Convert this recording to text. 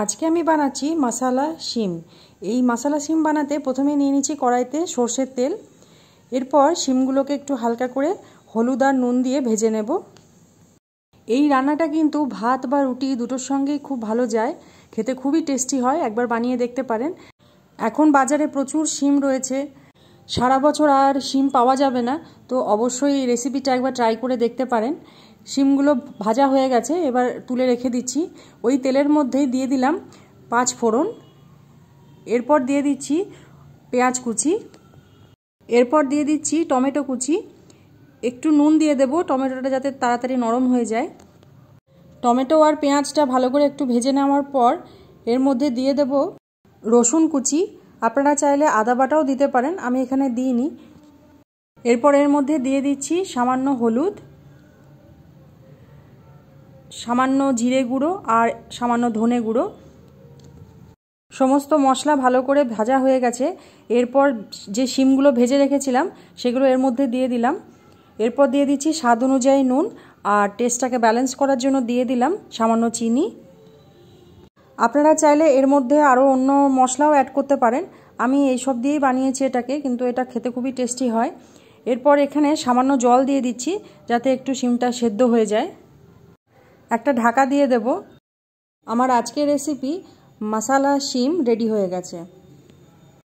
আজকে আমি বানাচ্ছি মশলা শিম। এই মশলা শিম বানাতে প্রথমে নিয়ে নিচ্ছি কড়াইতে সরষের তেল। এরপর শিমগুলোকে একটু হালকা করে হলুদ আর নুন দিয়ে ভেজে নেব। এই রান্নাটা কিন্তু ভাত বা রুটি দুটোর সঙ্গেই খুব ভালো যায়, খেতে খুবই টেস্টি হয়, একবার বানিয়ে দেখতে পারেন। এখন বাজারে প্রচুর শিম রয়েছে, সারা বছর আর শিম পাওয়া যাবে না, তো অবশ্যই এই রেসিপিটা একবার ট্রাই করে দেখতে পারেন। শিমগুলো ভাজা হয়ে গেছে, এবার তুলে রেখে দিচ্ছি। ওই তেলের মধ্যেই দিয়ে দিলাম 5 ফোড়ন, এরপর দিয়ে দিচ্ছি পেঁয়াজ কুচি, এরপর দিয়ে দিচ্ছি টমেটো কুচি, একটু নুন দিয়ে দেব টমেটোটা যাতে তাড়াতাড়ি নরম হয়ে যায়। টমেটো আর পেঁয়াজটা ভালো করে একটু ভেজে নেওয়ার পর এর মধ্যে দিয়ে দেব রসুন কুচি। আপনারা চাইলে আদা বাটাও দিতে পারেন, আমি এখানে দিইনি। এরপর এর মধ্যে দিয়ে দিচ্ছি সামান্য হলুদ, সামান্য জিরে গুঁড়ো আর সামান্য ধনে গুঁড়ো। সমস্ত মশলা ভালো করে ভাজা হয়ে গেছে। এরপর যে শিমগুলো ভেজে রেখেছিলাম সেগুলো এর মধ্যে দিয়ে দিলাম। এরপর দিয়ে দিচ্ছি স্বাদ অনুযায়ী নুন, আর টেস্টটাকে ব্যালেন্স করার জন্য দিয়ে দিলাম সামান্য চিনি। আপনারা চাইলে এর মধ্যে আরও অন্য মশলাও অ্যাড করতে পারেন, আমি এইসব দিয়েই বানিয়েছি এটাকে, কিন্তু এটা খেতে খুবই টেস্টি হয়। এরপর এখানে সামান্য জল দিয়ে দিচ্ছি যাতে একটু শিমটা সেদ্ধ হয়ে যায়। একটা ঢাকা দিয়ে দেব। আমার আজকের রেসিপি মশলা শিম রেডি হয়ে গেছে।